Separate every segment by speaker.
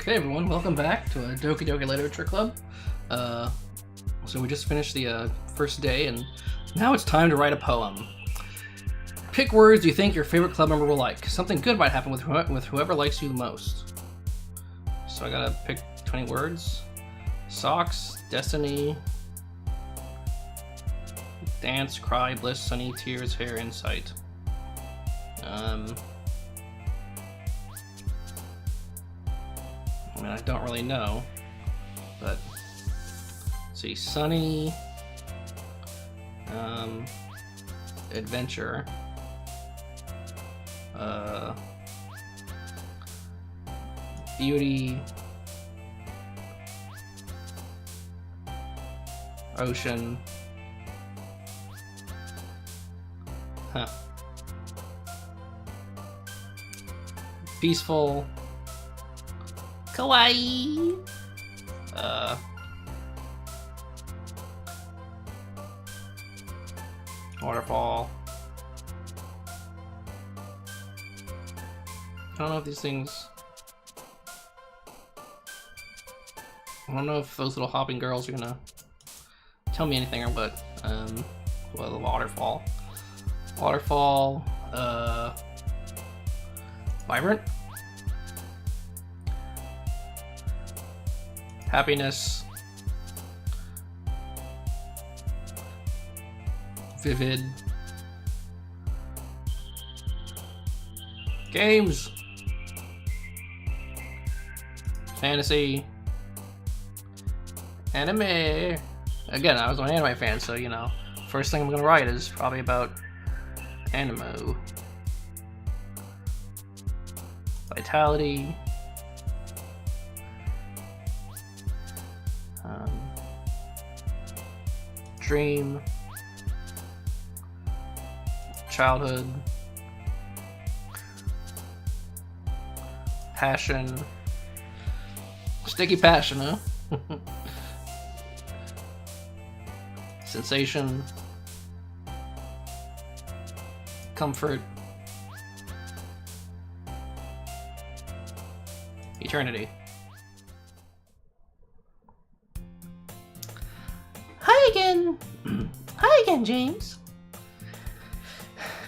Speaker 1: Okay, everyone, welcome back to a Doki Doki Literature Club. So we just finished the first day, and now it's time to write a poem. Pick words you think your favorite club member will like. Something good might happen with whoever likes you the most. So I gotta pick 20 words. Socks, destiny, dance, cry, bliss, sunny, tears, hair, insight. I mean, I don't really know, but let's see, sunny, adventure, beauty, ocean, peaceful, kawaii, waterfall. I don't know if these things... I don't know if those little hopping girls are gonna tell me anything or what. Well, the waterfall. Waterfall, vibrant. Happiness. Vivid. Games. Fantasy. Anime. Again, I was an anime fan, so you know, first thing I'm gonna write is probably about anime. Vitality. Dream, childhood, passion, sticky passion, huh? Sensation, comfort, eternity.
Speaker 2: Hi again! Hi again, James.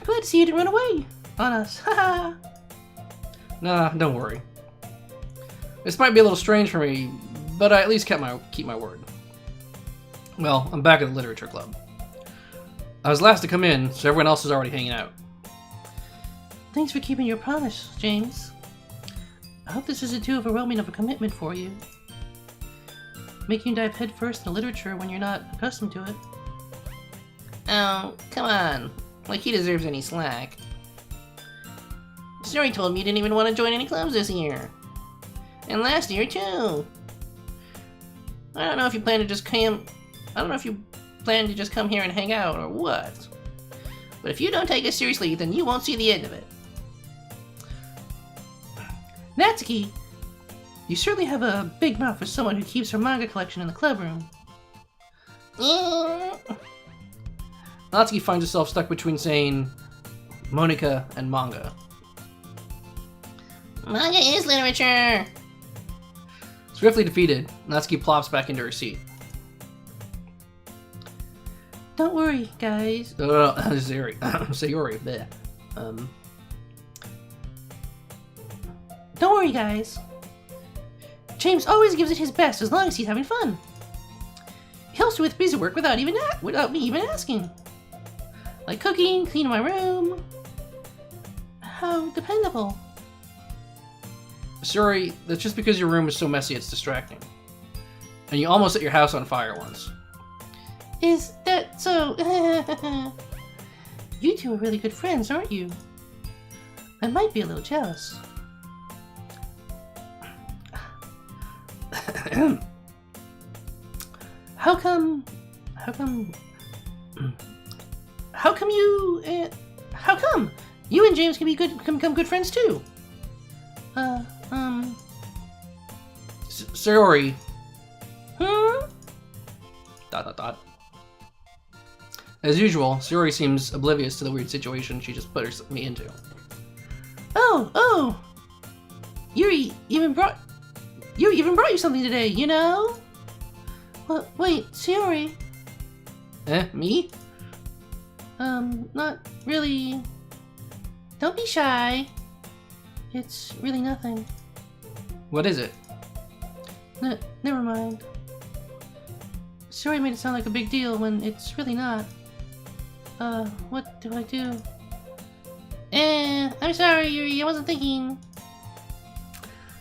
Speaker 2: Glad to see you didn't run away on us. Haha.
Speaker 1: Nah, don't worry. This might be a little strange for me, but I at least keep my word. Well, I'm back at the literature club. I was last to come in, so everyone else is already hanging out.
Speaker 2: Thanks for keeping your promise, James. I hope this isn't too overwhelming of a commitment for you. Making you dive headfirst into literature when you're not accustomed to it.
Speaker 3: Oh, come on. Like he deserves any slack. Story told me you didn't even want to join any clubs this year. And last year, too. I don't know if you plan to just come here and hang out or what. But if you don't take us seriously, then you won't see the end of it.
Speaker 2: Natsuki, you certainly have a big mouth for someone who keeps her manga collection in the club room.
Speaker 1: Natsuki finds herself stuck between saying Monica and manga.
Speaker 3: Manga is literature!
Speaker 1: Swiftly defeated, Natsuki plops back into her seat.
Speaker 2: Don't worry, guys.
Speaker 1: Sayori. Bleh.
Speaker 2: Don't worry, guys. James always gives it his best as long as he's having fun. He helps me with busy work without me even asking. Like cooking, cleaning my room. How dependable.
Speaker 1: Sayori, that's just because your room is so messy it's distracting. And you almost set your house on fire once.
Speaker 2: Is that so? You two are really good friends, aren't you? I might be a little jealous. How come you and James can become good friends too?
Speaker 1: Sayori.
Speaker 2: Hmm? ...
Speaker 1: As usual, Sayori seems oblivious to the weird situation she just put me into.
Speaker 2: Oh! Yuri even brought You even brought you something today, you know? Well, wait, Sayori.
Speaker 1: Me?
Speaker 2: Not really. Don't be shy. It's really nothing.
Speaker 1: What is it?
Speaker 2: Never mind. Sayori made it sound like a big deal when it's really not. What do I do? I'm sorry, Yuri, I wasn't thinking.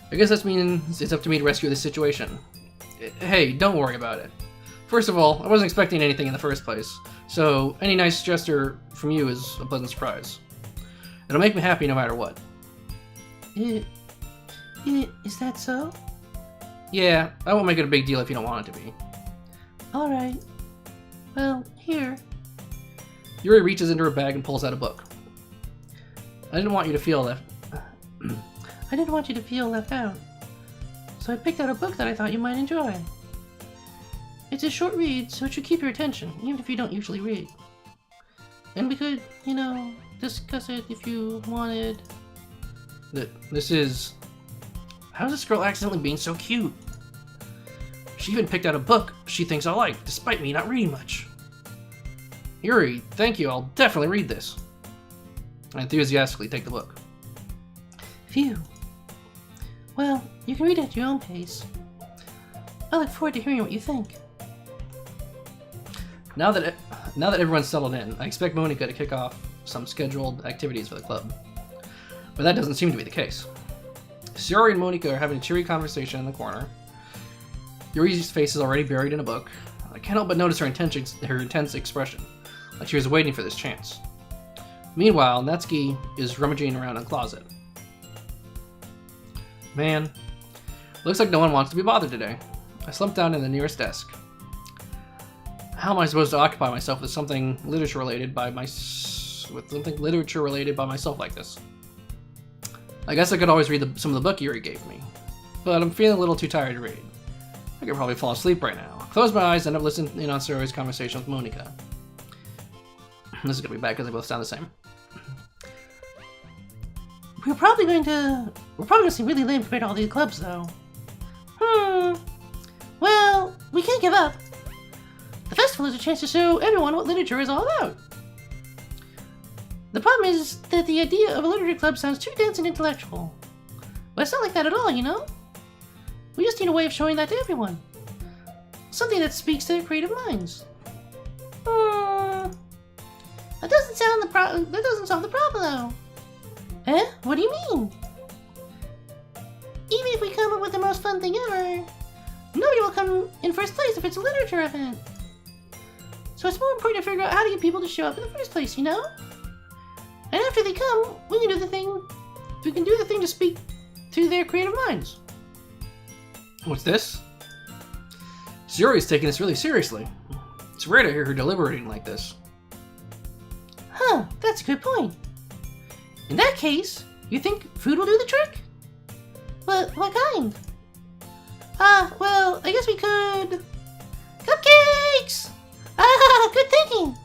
Speaker 1: I guess that means it's up to me to rescue this situation. Hey, don't worry about it. First of all, I wasn't expecting anything in the first place, so any nice gesture from you is a pleasant surprise. It'll make me happy no matter what.
Speaker 2: Is that so?
Speaker 1: Yeah, I won't make it a big deal if you don't want it to be.
Speaker 2: Alright. Well, here.
Speaker 1: Yuri reaches into her bag and pulls out a book. I didn't want you to feel left...
Speaker 2: I didn't want you to feel left out. So I picked out a book that I thought you might enjoy. It's a short read, so it should keep your attention, even if you don't usually read. And we could, you know, discuss it if you wanted.
Speaker 1: This is... How's this girl accidentally being so cute? She even picked out a book she thinks I'll like, despite me not reading much. Yuri, thank you, I'll definitely read this. I enthusiastically take the book.
Speaker 2: Phew. Well, you can read it at your own pace. I look forward to hearing what you think.
Speaker 1: Now that everyone's settled in, I expect Monika to kick off some scheduled activities for the club. But that doesn't seem to be the case. Sayori and Monika are having a cheery conversation in the corner. Yuri's face is already buried in a book. I can't help but notice her intense expression, like she was waiting for this chance. Meanwhile, Natsuki is rummaging around in the closet. Man, looks like no one wants to be bothered today. I slumped down in the nearest desk. How am I supposed to occupy myself with something literature related by myself like this? I guess I could always read some of the book Yuri gave me, but I'm feeling a little too tired to read. I could probably fall asleep right now. Close my eyes and end up listening in on Sayori's conversation with Monika. This is gonna be bad because they both sound the same.
Speaker 2: We're probably going to seem really lame compared to all these clubs, though. Well, we can't give up. The festival is a chance to show everyone what literature is all about. The problem is that the idea of a literature club sounds too dense and intellectual. But it's not like that at all, you know? We just need a way of showing that to everyone. Something that speaks to their creative minds. That doesn't solve the problem, though. What do you mean? Even if we come up with the most fun thing ever, nobody will come in first place if it's a literature event. So it's more important to figure out how to get people to show up in the first place, you know? And after they come, we can do the thing to speak to their creative minds.
Speaker 1: What's this? Sayori's taking this really seriously. It's rare to hear her deliberating like this.
Speaker 2: Huh, that's a good point. In that case, you think food will do the trick? What kind? Well, I guess we could... Cupcakes! Good thinking!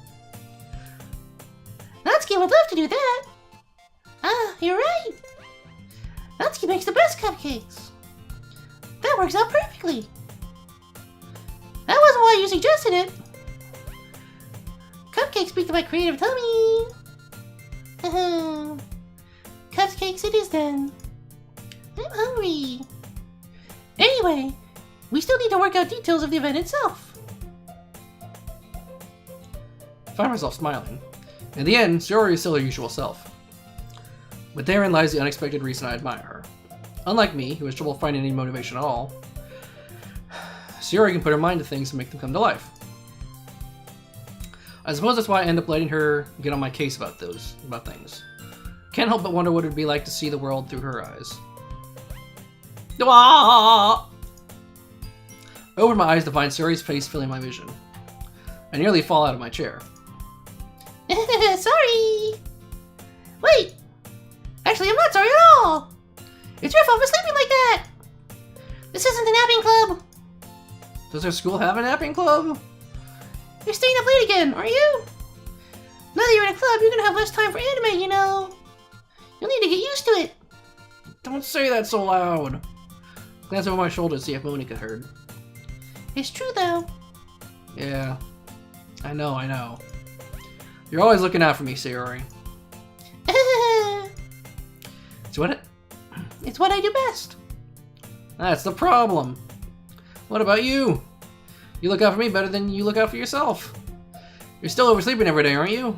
Speaker 2: Natsuki would love to do that. You're right. Natsuki makes the best cupcakes. That works out perfectly. That wasn't why you suggested it. Cupcakes speak to my creative tummy. Cupcakes it is then. I'm hungry. Anyway, we still need to work out details of the event itself.
Speaker 1: I find myself smiling. In the end, Sayori is still her usual self. But therein lies the unexpected reason I admire her. Unlike me, who has trouble finding any motivation at all, Sayori can put her mind to things and make them come to life. I suppose that's why I end up letting her get on my case about things. Can't help but wonder what it would be like to see the world through her eyes. I open my eyes to find Sayori's face filling my vision. I nearly fall out of my chair.
Speaker 2: Sorry! Wait! Actually, I'm not sorry at all! It's your fault for sleeping like that! This isn't the napping club!
Speaker 1: Does our school have a napping club?
Speaker 2: You're staying up late again, are you? Now that you're in a club, you're gonna have less time for anime, you know? You'll need to get used to it.
Speaker 1: Don't say that so loud. glance over my shoulder to see if Monika heard.
Speaker 2: It's true, though.
Speaker 1: Yeah. I know. You're always looking out for me, Sayori. It's
Speaker 2: It's what I do best.
Speaker 1: That's the problem. What about you? You look out for me better than you look out for yourself. You're still oversleeping every day, aren't you?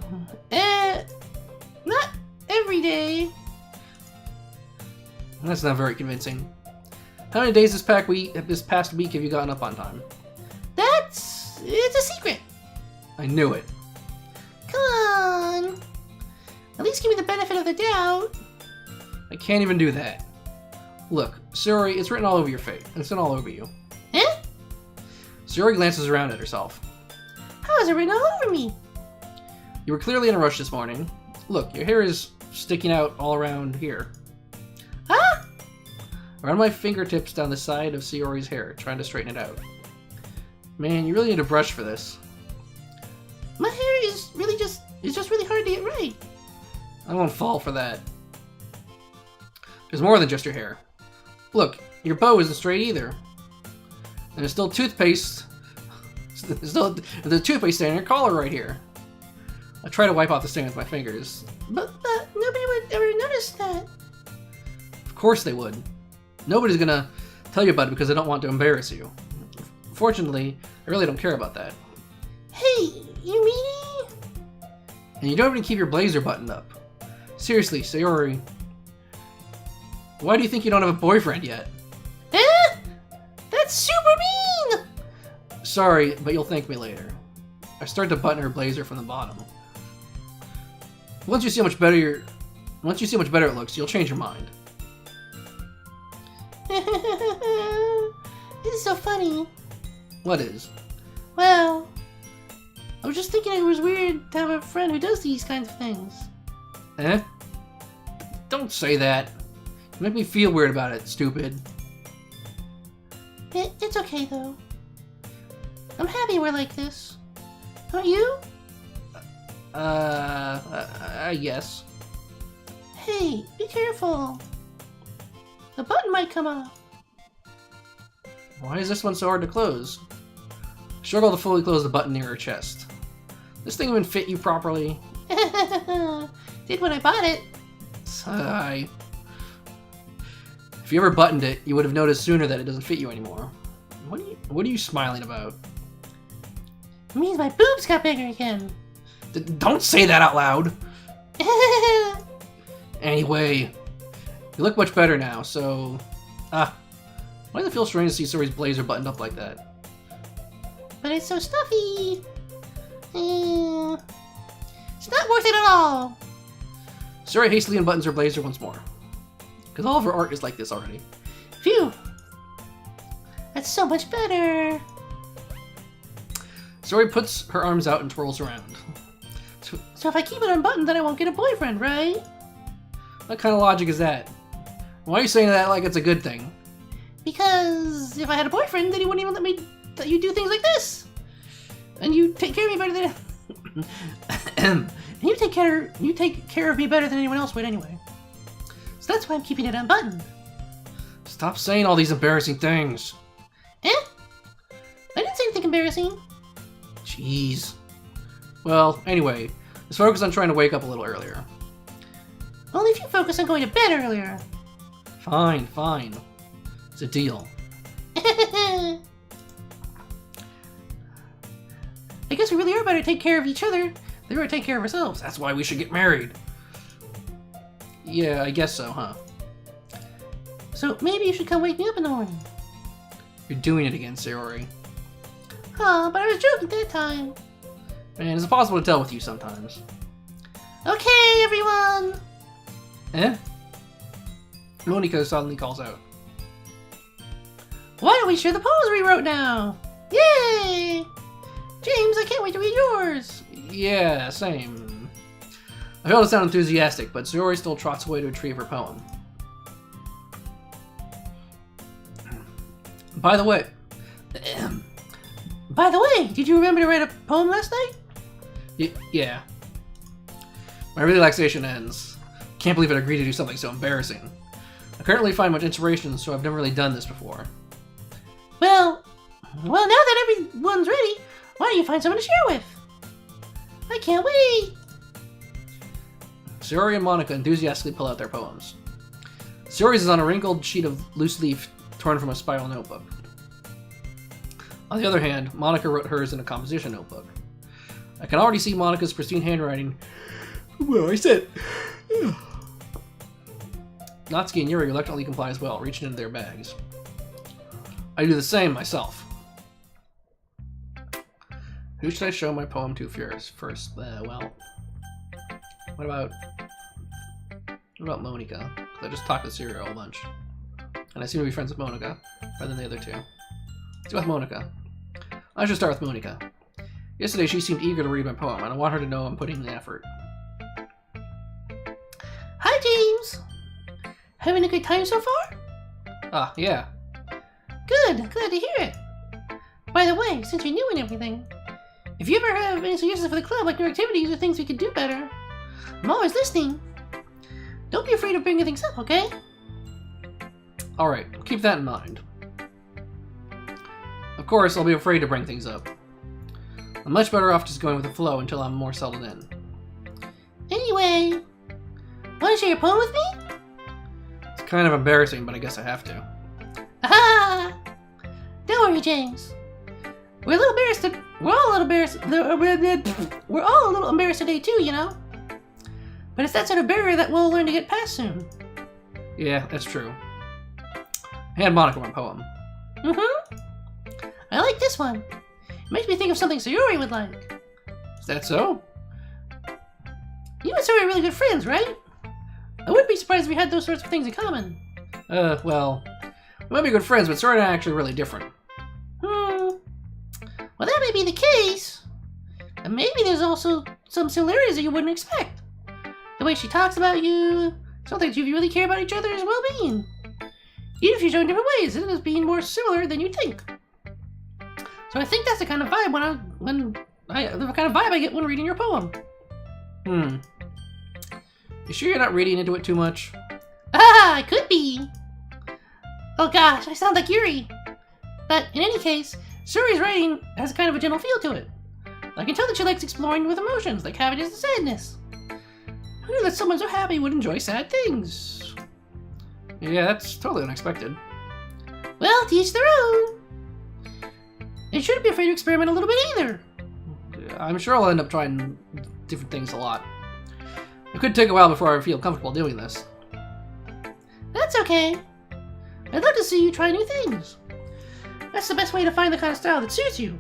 Speaker 2: Not every day.
Speaker 1: That's not very convincing. How many days this past week have you gotten up on time?
Speaker 2: It's a secret.
Speaker 1: I knew it.
Speaker 2: Come on. At least give me the benefit of the doubt.
Speaker 1: I can't even do that. Look, Sayori, it's written all over your face. It's written all over you.
Speaker 2: Eh?
Speaker 1: Sayori glances around at herself.
Speaker 2: How is it written all over me?
Speaker 1: You were clearly in a rush this morning. Look, your hair is sticking out all around here.
Speaker 2: Huh?
Speaker 1: Around my fingertips down the side of Sayori's hair, trying to straighten it out. Man, you really need a brush for this.
Speaker 2: My hair is just really hard to get right.
Speaker 1: I won't fall for that. There's more than just your hair. Look, your bow isn't straight either. And there's still toothpaste. There's toothpaste stain on your collar right here. I try to wipe off the stain with my fingers.
Speaker 2: But nobody would ever notice that.
Speaker 1: Of course they would. Nobody's gonna tell you about it because they don't want to embarrass you. Fortunately, I really don't care about that.
Speaker 2: Hey, you meanie?
Speaker 1: And you don't even keep your blazer buttoned up. Seriously, Sayori. Why do you think you don't have a boyfriend yet?
Speaker 2: Eh? That's super mean!
Speaker 1: Sorry, but you'll thank me later. I start to button her blazer from the bottom. Once you see how much better it looks, you'll change your mind.
Speaker 2: This is so funny.
Speaker 1: What is?
Speaker 2: Well, I was just thinking it was weird to have a friend who does these kinds of things.
Speaker 1: Eh? Don't say that. You make me feel weird about it, stupid.
Speaker 2: It's okay, though. I'm happy we're like this. Aren't you?
Speaker 1: I guess.
Speaker 2: Hey, be careful. The button might come off.
Speaker 1: Why is this one so hard to close? Struggle to fully close the button near her chest. This thing even fit you properly?
Speaker 2: Did when I bought it.
Speaker 1: Sigh. If you ever buttoned it, you would have noticed sooner that it doesn't fit you anymore. What are you smiling about?
Speaker 2: It means my boobs got bigger again.
Speaker 1: Don't say that out loud! Anyway, you look much better now, so... why does it feel strange to see Sayori's blazer buttoned up like that?
Speaker 2: But it's so stuffy. It's not worth it at all.
Speaker 1: Sayori hastily unbuttons her blazer once more. Because all of her art is like this already.
Speaker 2: Phew. That's so much better.
Speaker 1: Sayori puts her arms out and twirls around.
Speaker 2: So if I keep it unbuttoned, then I won't get a boyfriend, right?
Speaker 1: What kind of logic is that? Why are you saying that like it's a good thing?
Speaker 2: Because if I had a boyfriend, then he wouldn't even let me let you do things like this. And you take care of me better than and you take care of me better than anyone else would anyway. So that's why I'm keeping it unbuttoned.
Speaker 1: Stop saying all these embarrassing things.
Speaker 2: Eh? I didn't say anything embarrassing.
Speaker 1: Jeez. Well, anyway, let's focus on trying to wake up a little earlier.
Speaker 2: Only if you focus on going to bed earlier.
Speaker 1: Fine. It's a deal.
Speaker 2: I guess we really are better to take care of each other than we are to take care of ourselves.
Speaker 1: That's why we should get married. Yeah, I guess so, huh?
Speaker 2: So maybe you should come wake me up in the morning.
Speaker 1: You're doing it again, Sayori.
Speaker 2: Huh, but I was joking that time.
Speaker 1: Man, it's impossible to tell with you sometimes.
Speaker 2: Okay, everyone!
Speaker 1: Eh? Monika suddenly calls out.
Speaker 2: Why don't we share the poems we wrote now? Yay! James, I can't wait to read yours!
Speaker 1: Yeah, same. I failed to sound enthusiastic, but Sayori still trots away to retrieve her poem. By the way...
Speaker 2: By the way, did you remember to write a poem last night?
Speaker 1: Yeah. My relaxation ends. Can't believe I agreed to do something so embarrassing. I I can't really find much inspiration, so I've never really done this before.
Speaker 2: Well, now that everyone's ready, why don't you find someone to share with? I can't wait!
Speaker 1: Sayori and Monica enthusiastically pull out their poems. Sayori's is on a wrinkled sheet of loose leaf torn from a spiral notebook. On the other hand, Monica wrote hers in a composition notebook. I can already see Monica's pristine handwriting. Well, I said. Natsuki and Yuri reluctantly comply as well, reaching into their bags. I do the same myself. Who should I show my poem to first? Well, what about Monica? Because I just talked to Sayori a whole bunch. And I seem to be friends with Monica, rather than the other two. Let's go with Monica. I should start with Monica. Yesterday she seemed eager to read my poem, and I want her to know I'm putting in the effort.
Speaker 2: Hi, James! Having a good time so far?
Speaker 1: Ah, yeah.
Speaker 2: Good, glad to hear it. By the way, since you're new and everything, if you ever have any suggestions for the club, like new activities or things we could do better, I'm always listening. Don't be afraid of bringing things up, okay?
Speaker 1: Alright, keep that in mind. Of course, I'll be afraid to bring things up. I'm much better off just going with the flow until I'm more settled in.
Speaker 2: Anyway, want to share your poem with me?
Speaker 1: It's kind of embarrassing, but I guess I have to.
Speaker 2: Aha! Don't worry, James. We're all a little embarrassed today too, you know? But it's that sort of barrier that we'll learn to get past soon.
Speaker 1: Yeah, that's true. Hand Monica my poem.
Speaker 2: Mm-hmm. I like this one. It makes me think of something Sayori would like.
Speaker 1: Is that so?
Speaker 2: You and Sayori are really good friends, right? I wouldn't be surprised if we had those sorts of things in common.
Speaker 1: Well, we might be good friends, but Sayori and I are actually really different.
Speaker 2: Well, that may be the case. And maybe there's also some similarities that you wouldn't expect. The way she talks about you, something that you really care about each other's well-being. Even if you show in different ways, it ends up being more similar than you think. So I think that's the kind of vibe I get when reading your poem.
Speaker 1: You sure you're not reading into it too much?
Speaker 2: Ah, it could be. Oh gosh, I sound like Yuri. But in any case, Suri's writing has a kind of a gentle feel to it. I can tell that she likes exploring with emotions, like happiness and sadness. Who knew that someone so happy would enjoy sad things?
Speaker 1: Yeah, that's totally unexpected.
Speaker 2: Well, to each their own. You shouldn't be afraid to experiment a little bit either.
Speaker 1: I'm sure I'll end up trying different things a lot. It could take a while before I feel comfortable doing this.
Speaker 2: That's okay. I'd love to see you try new things. That's the best way to find the kind of style that suits you.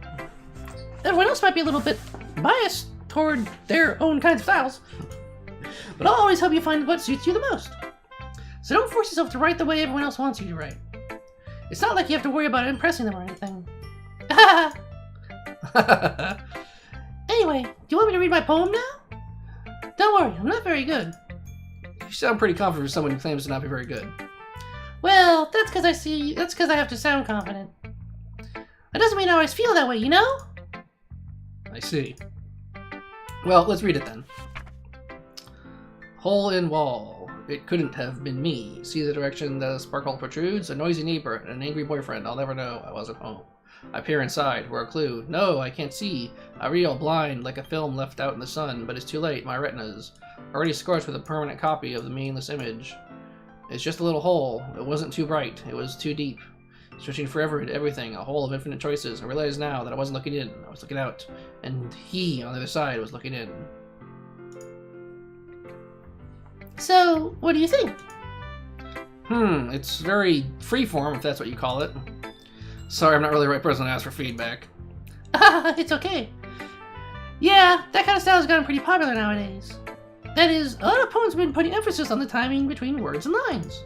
Speaker 2: Everyone else might be a little bit biased toward their own kinds of styles, but I'll always help you find what suits you the most. So don't force yourself to write the way everyone else wants you to write. It's not like you have to worry about impressing them or anything. Anyway, do you want me to read my poem now? Don't worry, I'm not very good.
Speaker 1: You sound pretty confident for someone who claims to not be very good.
Speaker 2: Well, that's because I have to sound confident. That doesn't mean I always feel that way, you know?
Speaker 1: I see. Well, let's read it then. Hole in wall. It couldn't have been me. See the direction the sparkle protrudes? A noisy neighbor and an angry boyfriend. I'll never know I wasn't home. I peer inside. For a clue. No, I can't see. I reel blind like a film left out in the sun, but it's too late. My retina's already scorched with a permanent copy of the meaningless image. It's just a little hole. It wasn't too bright. It was too deep. Stretching forever into everything, a hole of infinite choices. I realize now that I wasn't looking in, I was looking out. And he, on the other side, was looking in.
Speaker 2: So, what do you think?
Speaker 1: It's very freeform, if that's what you call it. Sorry, I'm not really the right person to ask for feedback.
Speaker 2: It's okay. Yeah, that kind of style has gotten pretty popular nowadays. That is, a lot of poems have been putting emphasis on the timing between words and lines.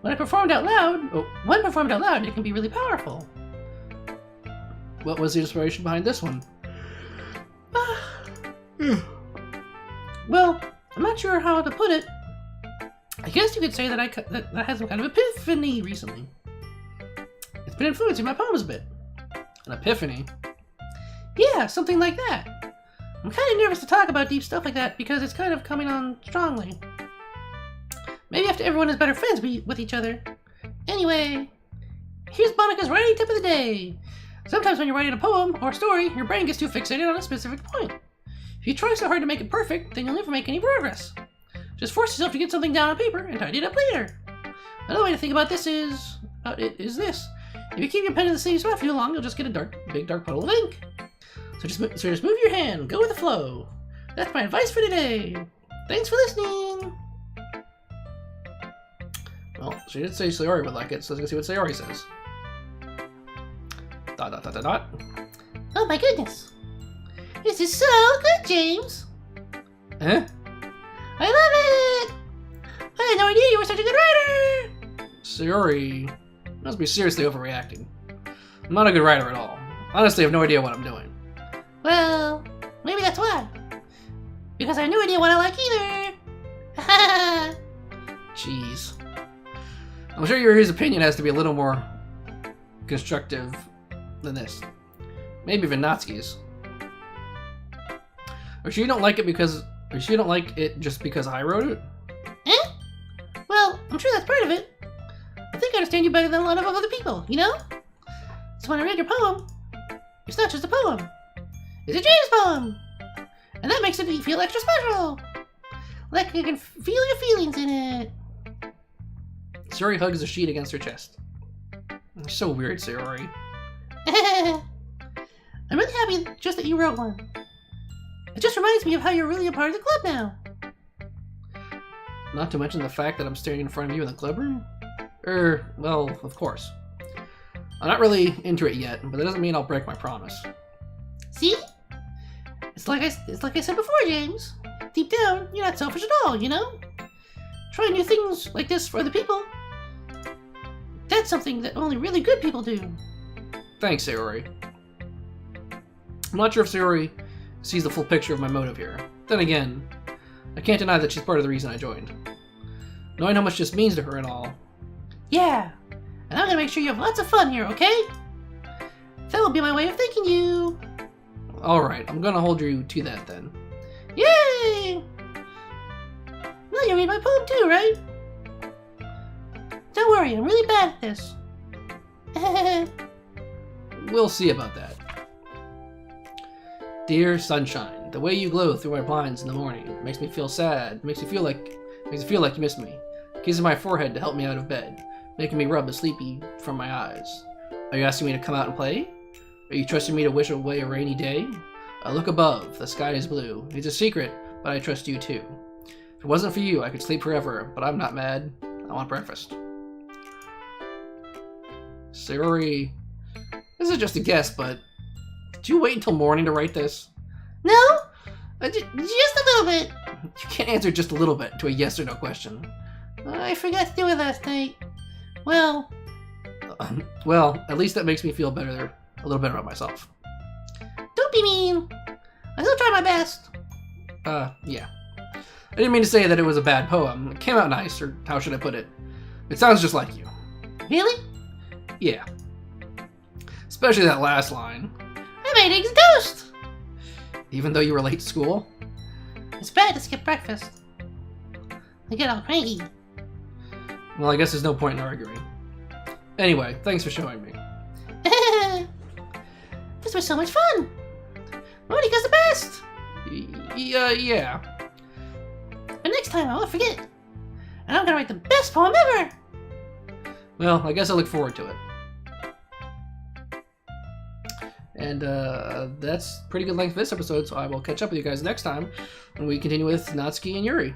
Speaker 2: When performed out loud, it can be really powerful.
Speaker 1: What was the inspiration behind this one?
Speaker 2: Well, I'm not sure how to put it. I guess you could say that I had some kind of epiphany recently. It's been influencing my poems a bit.
Speaker 1: An epiphany?
Speaker 2: Yeah, something like that. I'm kind of nervous to talk about deep stuff like that because it's kind of coming on strongly. Maybe after everyone is better friends with each other. Anyway, here's Monica's writing tip of the day. Sometimes when you're writing a poem or story, your brain gets too fixated on a specific point. If you try so hard to make it perfect, then you'll never make any progress. Just force yourself to get something down on paper and tidy it up later. Another way to think about this is this. If you keep your pen in the same spot for too long, you'll just get a big dark puddle of ink. So just move your hand, go with the flow. That's my advice for today. Thanks for listening.
Speaker 1: Well, she did say Sayori would like it, so let's go see what Sayori says. ...
Speaker 2: Oh my goodness. This is so good, James.
Speaker 1: Eh?
Speaker 2: I love it. I had no idea you were such a good writer.
Speaker 1: Sayori must be seriously overreacting. I'm not a good writer at all. Honestly, I have no idea what I'm doing.
Speaker 2: Well, maybe that's why. Because I have no idea what I like either.
Speaker 1: Jeez. I'm sure your opinion has to be a little more constructive than this. Maybe even Natsuki's. Or sure you don't like it just because I wrote it?
Speaker 2: Eh? Well, I'm sure that's part of it. I think I understand you better than a lot of other people, you know? So when I read your poem, it's not just a poem. It's a James poem. And that makes it feel extra special. Like I can feel your feelings in it.
Speaker 1: Sayori hugs the sheet against her chest. You're so weird, Sayori.
Speaker 2: I'm really happy just that you wrote one. It just reminds me of how you're really a part of the club now.
Speaker 1: Not to mention the fact that I'm standing in front of you in the club room? Well, of course. I'm not really into it yet, but that doesn't mean I'll break my promise.
Speaker 2: See? It's like I said before, James. Deep down, you're not selfish at all, you know? Trying new things like this for other people. That's something that only really good people do.
Speaker 1: Thanks, Sayori. I'm not sure if Sayori sees the full picture of my motive here. Then again, I can't deny that she's part of the reason I joined. Knowing how much this means to her and all.
Speaker 2: Yeah, and I'm gonna make sure you have lots of fun here, okay? That will be my way of thanking you.
Speaker 1: Alright, I'm gonna hold you to that then.
Speaker 2: Yay! Now you read my poem too, right? Don't worry, I'm really bad at this.
Speaker 1: We'll see about that. Dear sunshine, the way you glow through my blinds in the morning makes me feel sad, makes me feel like you miss me. Kissing my forehead to help me out of bed, making me rub the sleepy from my eyes. Are you asking me to come out and play? Are you trusting me to wish away a rainy day? I look above, the sky is blue. It's a secret, but I trust you too. If it wasn't for you, I could sleep forever, but I'm not mad. I want breakfast. Sayori, this is just a guess, but did you wait until morning to write this?
Speaker 2: No? Just a little bit.
Speaker 1: You can't answer just a little bit to a yes or no question.
Speaker 2: I forgot to do it last night. Well,
Speaker 1: at least that makes me feel better, a little better about myself.
Speaker 2: Don't be mean. I still try my best.
Speaker 1: Yeah. I didn't mean to say that it was a bad poem. It came out nice, or how should I put it? It sounds just like you.
Speaker 2: Really?
Speaker 1: Yeah. Especially that last line.
Speaker 2: I made eggs toast.
Speaker 1: Even though you were late to school?
Speaker 2: It's bad to skip breakfast. I get all cranky.
Speaker 1: Well, I guess there's no point in arguing. Anyway, thanks for showing me.
Speaker 2: This was so much fun. Monica's the best.
Speaker 1: Yeah.
Speaker 2: But next time I won't forget. And I'm gonna write the best poem ever.
Speaker 1: Well, I guess I look forward to it. And that's pretty good length for this episode, so I will catch up with you guys next time when we continue with Natsuki and Yuri.